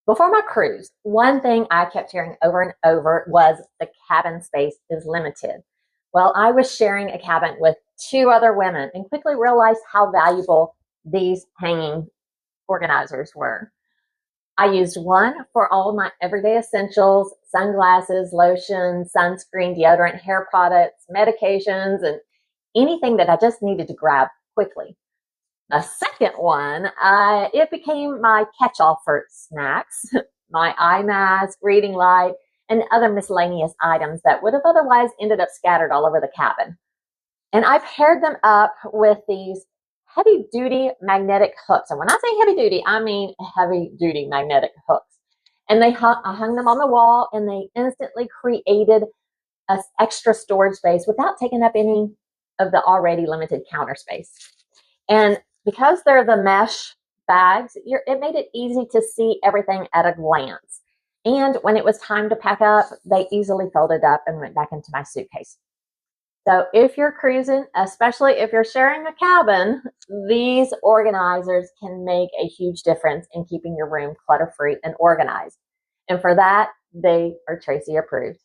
Before my cruise, one thing I kept hearing over and over was the cabin space is limited. Well, I was sharing a cabin with two other women and quickly realized how valuable these hanging organizers were. I used one for all my everyday essentials, sunglasses, lotion, sunscreen, deodorant, hair products, medications, and anything that I just needed to grab quickly. A second one, it became my catch-all for snacks, my eye mask, reading light, and other miscellaneous items that would have otherwise ended up scattered all over the cabin. And I paired them up with these heavy-duty magnetic hooks. And when I say heavy-duty, I mean heavy-duty magnetic hooks. And I hung them on the wall, and they instantly created an extra storage space without taking up any of the already limited counter space. And because they're the mesh bags, it made it easy to see everything at a glance. And when it was time to pack up, they easily folded up and went back into my suitcase. So if you're cruising, especially if you're sharing a cabin, these organizers can make a huge difference in keeping your room clutter-free and organized. And for that, they are Tracy approved.